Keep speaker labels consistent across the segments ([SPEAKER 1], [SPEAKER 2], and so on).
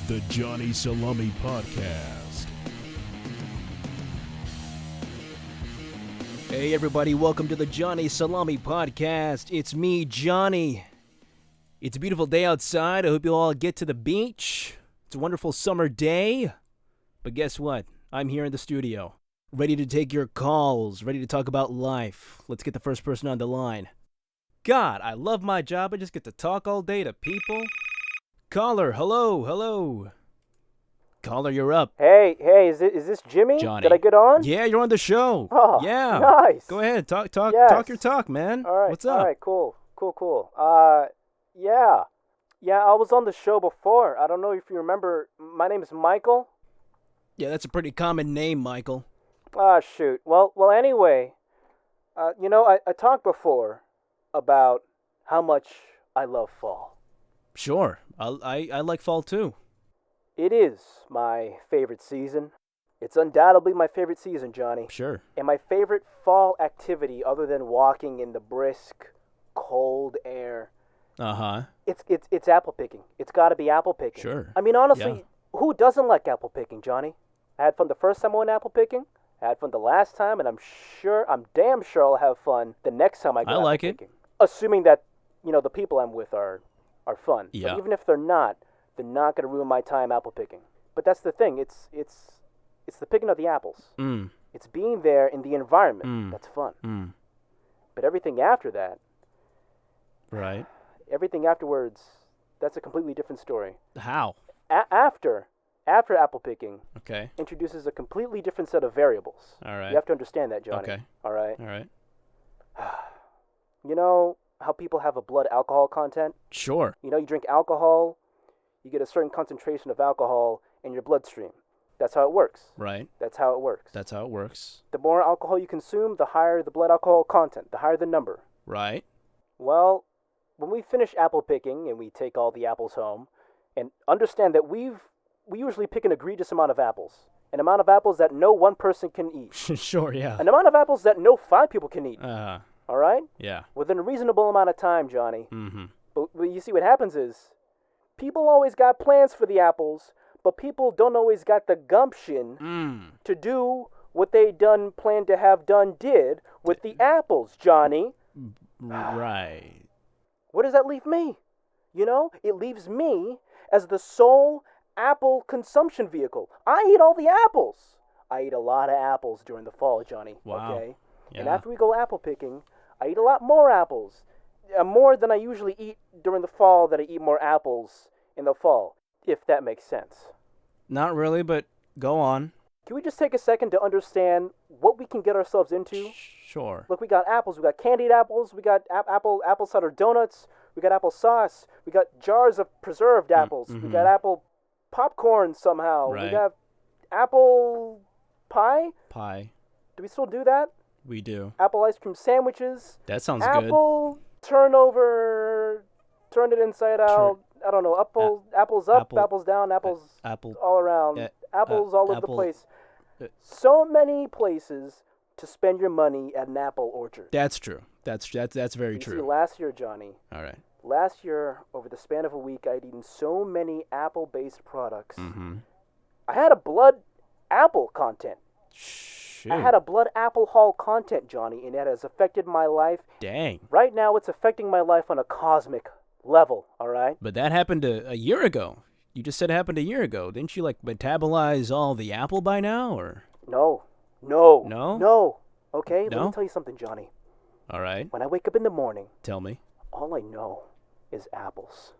[SPEAKER 1] The Johnny Salami Podcast.
[SPEAKER 2] Hey everybody, welcome to the Johnny Salami Podcast. It's me, Johnny. It's a beautiful day outside. I hope you all get to the beach. It's a wonderful summer day. But guess what? I'm here in the studio, ready to take your calls, ready to talk about life. Let's get the first person on the line. God, I love my job. I just get to talk all day to people. Caller, hello. Caller, you're up.
[SPEAKER 3] Hey, is this Jimmy?
[SPEAKER 2] Johnny.
[SPEAKER 3] Did I get on?
[SPEAKER 2] Yeah, you're on the show.
[SPEAKER 3] Oh,
[SPEAKER 2] yeah.
[SPEAKER 3] nice.
[SPEAKER 2] Go ahead, talk
[SPEAKER 3] Yes.
[SPEAKER 2] talk your talk, man.
[SPEAKER 3] All right.
[SPEAKER 2] What's up?
[SPEAKER 3] All right, cool. Yeah, I was on the show before. I don't know if you remember. My name is Michael.
[SPEAKER 2] Yeah, that's a pretty common name, Michael.
[SPEAKER 3] Ah, shoot. Well, anyway, I talked before about how much I love fall.
[SPEAKER 2] Sure. I like fall too.
[SPEAKER 3] It is my favorite season. It's undoubtedly my favorite season, Johnny.
[SPEAKER 2] Sure.
[SPEAKER 3] And my favorite fall activity, other than walking in the brisk, cold air,
[SPEAKER 2] Uh-huh.
[SPEAKER 3] it's apple picking. It's got to be apple picking.
[SPEAKER 2] Sure.
[SPEAKER 3] I mean, honestly,
[SPEAKER 2] Yeah.
[SPEAKER 3] who doesn't like apple picking, Johnny? I had fun the first time I went apple picking. I had fun the last time, and I'm damn sure I'll have fun the next time I go
[SPEAKER 2] I
[SPEAKER 3] apple
[SPEAKER 2] like it.
[SPEAKER 3] picking. Assuming that, the people I'm with are fun.
[SPEAKER 2] Yeah.
[SPEAKER 3] But even if they're not going to ruin my time apple picking. But that's the thing. It's the picking of the apples.
[SPEAKER 2] Mm.
[SPEAKER 3] It's being there in the environment.
[SPEAKER 2] Mm.
[SPEAKER 3] That's fun.
[SPEAKER 2] Mm.
[SPEAKER 3] But everything after that,
[SPEAKER 2] Right.
[SPEAKER 3] everything afterwards, that's a completely different story.
[SPEAKER 2] How?
[SPEAKER 3] After apple picking
[SPEAKER 2] Okay.
[SPEAKER 3] introduces a completely different set of variables.
[SPEAKER 2] All right.
[SPEAKER 3] You have to understand that, Johnny.
[SPEAKER 2] Okay.
[SPEAKER 3] All right.
[SPEAKER 2] All right.
[SPEAKER 3] You know how people have a blood alcohol content?
[SPEAKER 2] Sure.
[SPEAKER 3] You drink alcohol, you get a certain concentration of alcohol in your bloodstream. That's how it works.
[SPEAKER 2] Right.
[SPEAKER 3] That's how it works.
[SPEAKER 2] That's how it works.
[SPEAKER 3] The more alcohol you consume, the higher the blood alcohol content, the higher the number.
[SPEAKER 2] Right.
[SPEAKER 3] Well, when we finish apple picking and we take all the apples home, and understand that we usually pick an egregious amount of apples. An amount of apples that no one person can eat.
[SPEAKER 2] Sure, yeah.
[SPEAKER 3] An amount of apples that no 5 people can eat. All right?
[SPEAKER 2] Yeah.
[SPEAKER 3] Within a reasonable amount of time, Johnny.
[SPEAKER 2] Mm-hmm.
[SPEAKER 3] But you see what happens is, people always got plans for the apples, but people don't always got the gumption to do what they planned to have did with the apples, Johnny.
[SPEAKER 2] Right.
[SPEAKER 3] Where does that leave me? It leaves me as the sole apple consumption vehicle. I eat all the apples. I eat a lot of apples during the fall, Johnny.
[SPEAKER 2] Wow.
[SPEAKER 3] Okay?
[SPEAKER 2] Yeah.
[SPEAKER 3] And after we go apple picking, I eat a lot more apples. More than I usually eat during the fall, that I eat more apples in the fall, if that makes sense.
[SPEAKER 2] Not really, but go on.
[SPEAKER 3] Can we just take a second to understand what we can get ourselves into?
[SPEAKER 2] Sure.
[SPEAKER 3] Look, we got apples. We got candied apples. We got apple cider donuts. We got apple sauce. We got jars of preserved apples.
[SPEAKER 2] Mm-hmm.
[SPEAKER 3] We got apple popcorn somehow.
[SPEAKER 2] Right.
[SPEAKER 3] We got apple pie.
[SPEAKER 2] Pie.
[SPEAKER 3] Do we still do that?
[SPEAKER 2] We do.
[SPEAKER 3] Apple ice cream sandwiches.
[SPEAKER 2] That sounds good.
[SPEAKER 3] Apple turnover. Turn it inside out. I don't know. Apples up,
[SPEAKER 2] apple-
[SPEAKER 3] apples down, apples
[SPEAKER 2] Apple.
[SPEAKER 3] all around. Apples all over the
[SPEAKER 2] apple-
[SPEAKER 3] place.
[SPEAKER 2] uh,
[SPEAKER 3] So many places to spend your money at an apple orchard.
[SPEAKER 2] That's true. That's very
[SPEAKER 3] You see,
[SPEAKER 2] true.
[SPEAKER 3] last year, Johnny,
[SPEAKER 2] All right.
[SPEAKER 3] last year, over the span of a week, I'd eaten so many apple-based products.
[SPEAKER 2] Mm-hmm.
[SPEAKER 3] I had a blood apple content.
[SPEAKER 2] Shoot.
[SPEAKER 3] I had a blood Apple-hol content, Johnny, and that has affected my life.
[SPEAKER 2] Dang.
[SPEAKER 3] Right now, it's affecting my life on a cosmic level, all right?
[SPEAKER 2] But that happened a year ago. You just said it happened a year ago. Didn't you, metabolize all the apple by now, or?
[SPEAKER 3] No.
[SPEAKER 2] No?
[SPEAKER 3] Okay, let
[SPEAKER 2] No?
[SPEAKER 3] me tell you something, Johnny.
[SPEAKER 2] All right.
[SPEAKER 3] When I wake up in the morning,
[SPEAKER 2] Tell me.
[SPEAKER 3] all I know is apples.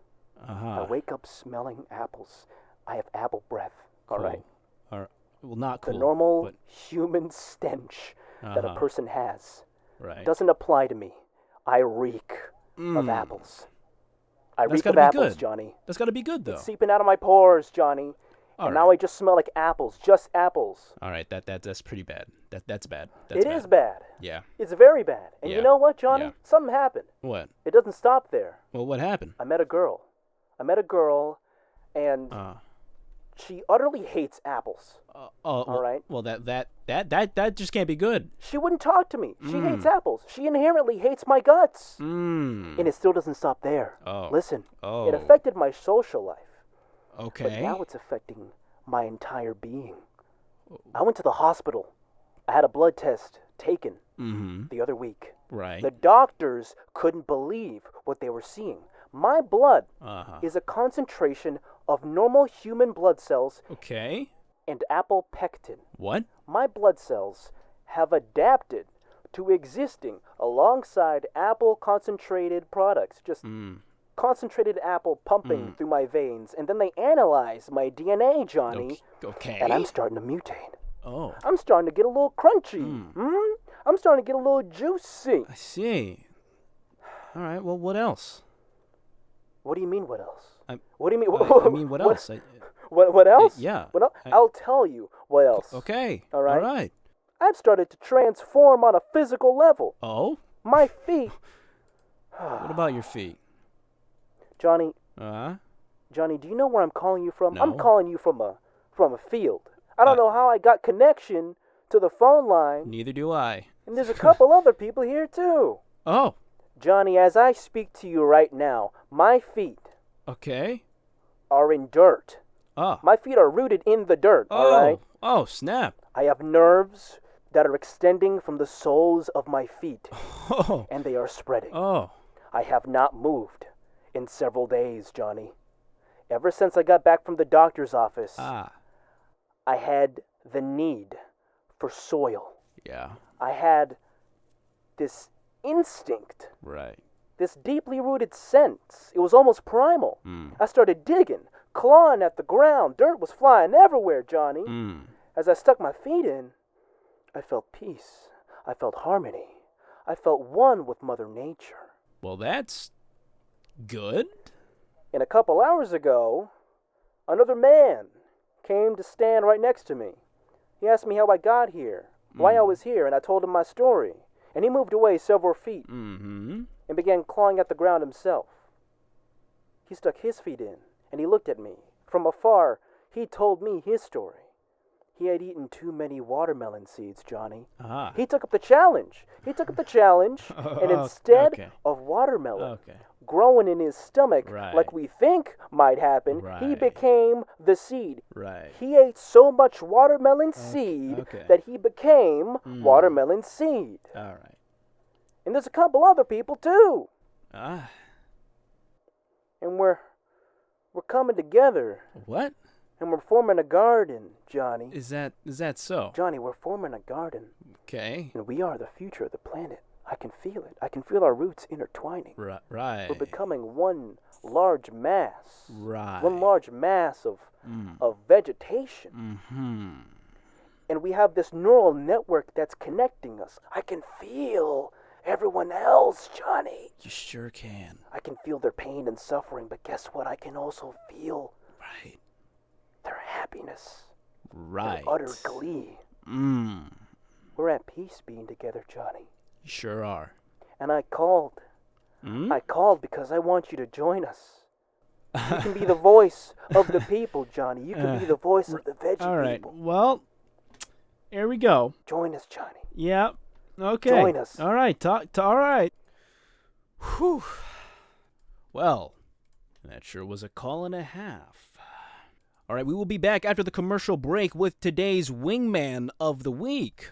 [SPEAKER 3] I
[SPEAKER 2] Uh-huh.
[SPEAKER 3] wake up smelling apples. I have apple breath, all right?
[SPEAKER 2] All right. Well, not cool.
[SPEAKER 3] The normal
[SPEAKER 2] but,
[SPEAKER 3] human stench that a
[SPEAKER 2] Uh-huh.
[SPEAKER 3] person has
[SPEAKER 2] right.
[SPEAKER 3] doesn't apply to me. I reek of apples. I
[SPEAKER 2] That's
[SPEAKER 3] reek
[SPEAKER 2] gotta
[SPEAKER 3] of
[SPEAKER 2] be
[SPEAKER 3] apples,
[SPEAKER 2] good.
[SPEAKER 3] Johnny.
[SPEAKER 2] That's got to be good, though.
[SPEAKER 3] It's seeping out of my pores, Johnny.
[SPEAKER 2] All
[SPEAKER 3] And
[SPEAKER 2] right.
[SPEAKER 3] now I just smell like apples, just apples.
[SPEAKER 2] All right. That's pretty bad. That's bad.
[SPEAKER 3] It is bad.
[SPEAKER 2] Yeah.
[SPEAKER 3] It's very bad. And
[SPEAKER 2] Yeah.
[SPEAKER 3] you know what, Johnny?
[SPEAKER 2] Yeah.
[SPEAKER 3] Something happened.
[SPEAKER 2] What?
[SPEAKER 3] It doesn't stop there.
[SPEAKER 2] Well, what happened?
[SPEAKER 3] I met a girl, and she utterly hates apples.
[SPEAKER 2] All
[SPEAKER 3] right.
[SPEAKER 2] Well, that just can't be good.
[SPEAKER 3] She wouldn't talk to me. She hates apples. She inherently hates my guts.
[SPEAKER 2] Mm.
[SPEAKER 3] And it still doesn't stop there.
[SPEAKER 2] Oh.
[SPEAKER 3] Listen,
[SPEAKER 2] Oh.
[SPEAKER 3] it affected my social life.
[SPEAKER 2] Okay.
[SPEAKER 3] But now it's affecting my entire being. I went to the hospital. I had a blood test taken the other week.
[SPEAKER 2] Right.
[SPEAKER 3] The doctors couldn't believe what they were seeing. My blood is a concentration of normal human blood cells
[SPEAKER 2] Okay.
[SPEAKER 3] and apple pectin.
[SPEAKER 2] What?
[SPEAKER 3] My blood cells have adapted to existing alongside apple concentrated products. Just concentrated apple pumping through my veins. And then they analyze my DNA, Johnny.
[SPEAKER 2] Okay.
[SPEAKER 3] And I'm starting to mutate.
[SPEAKER 2] Oh.
[SPEAKER 3] I'm starting to get a little crunchy. I'm starting to get a little juicy.
[SPEAKER 2] I see. All right. Well, what else?
[SPEAKER 3] What do you mean, what else?
[SPEAKER 2] What
[SPEAKER 3] do you mean?
[SPEAKER 2] I mean, what else?
[SPEAKER 3] What else?
[SPEAKER 2] Yeah.
[SPEAKER 3] What else? I'll tell you what else.
[SPEAKER 2] Okay.
[SPEAKER 3] All right.
[SPEAKER 2] All right.
[SPEAKER 3] I've started to transform on a physical level.
[SPEAKER 2] Oh?
[SPEAKER 3] My feet.
[SPEAKER 2] What about your feet?
[SPEAKER 3] Johnny,
[SPEAKER 2] Uh-huh.
[SPEAKER 3] do you know where I'm calling you from?
[SPEAKER 2] No.
[SPEAKER 3] I'm calling you from a field. I don't know how I got connection to the phone line.
[SPEAKER 2] Neither do I.
[SPEAKER 3] And there's a couple other people here too.
[SPEAKER 2] Oh.
[SPEAKER 3] Johnny, as I speak to you right now, my feet
[SPEAKER 2] Okay.
[SPEAKER 3] are in dirt.
[SPEAKER 2] Oh.
[SPEAKER 3] My feet are rooted in the dirt, all right?
[SPEAKER 2] Oh, snap.
[SPEAKER 3] I have nerves that are extending from the soles of my feet,
[SPEAKER 2] Oh.
[SPEAKER 3] and they are spreading.
[SPEAKER 2] Oh.
[SPEAKER 3] I have not moved in several days, Johnny. Ever since I got back from the doctor's office, I had the need for soil.
[SPEAKER 2] Yeah.
[SPEAKER 3] I had this instinct,
[SPEAKER 2] Right.
[SPEAKER 3] this deeply rooted sense. It was almost primal. I started digging, clawing at the ground. Dirt was flying everywhere, Johnny. As I stuck my feet in, I felt peace. I felt harmony. I felt one with Mother Nature.
[SPEAKER 2] Well, that's good.
[SPEAKER 3] And a couple hours ago, another man came to stand right next to me. He asked me how I got here, why I was here, and I told him my story. And he moved away several feet and began clawing at the ground himself. He stuck his feet in, and he looked at me. From afar, he told me his story. He had eaten too many watermelon seeds, Johnny. He took up the challenge. And instead of watermelon growing in his stomach like we think might happen, he became the seed.
[SPEAKER 2] Right.
[SPEAKER 3] He ate so much watermelon seed that he became watermelon seed.
[SPEAKER 2] All right.
[SPEAKER 3] And there's a couple other people too.
[SPEAKER 2] Ah.
[SPEAKER 3] And we're coming together.
[SPEAKER 2] What?
[SPEAKER 3] And we're forming a garden, Johnny.
[SPEAKER 2] Is that so?
[SPEAKER 3] Johnny, we're forming a garden.
[SPEAKER 2] Okay.
[SPEAKER 3] And we are the future of the planet. I can feel it. I can feel our roots intertwining.
[SPEAKER 2] Right.
[SPEAKER 3] We're becoming one large mass.
[SPEAKER 2] Right.
[SPEAKER 3] One large mass of vegetation. And we have this neural network that's connecting us. I can feel everyone else, Johnny.
[SPEAKER 2] You sure can.
[SPEAKER 3] I can feel their pain and suffering, but guess what? I can also feel their happiness.
[SPEAKER 2] Right.
[SPEAKER 3] Their utter glee. We're at peace being together, Johnny.
[SPEAKER 2] You sure are.
[SPEAKER 3] And I called. I called because I want you to join us. You can be the voice of the people, Johnny. You can be the voice of the veggie
[SPEAKER 2] All right.
[SPEAKER 3] people.
[SPEAKER 2] Well, here we go.
[SPEAKER 3] Join us, Johnny.
[SPEAKER 2] Yeah. Okay.
[SPEAKER 3] Join us.
[SPEAKER 2] All right. All right. Whew. Well, that sure was a call and a half. All right, we will be back after the commercial break with today's Wingman of the Week.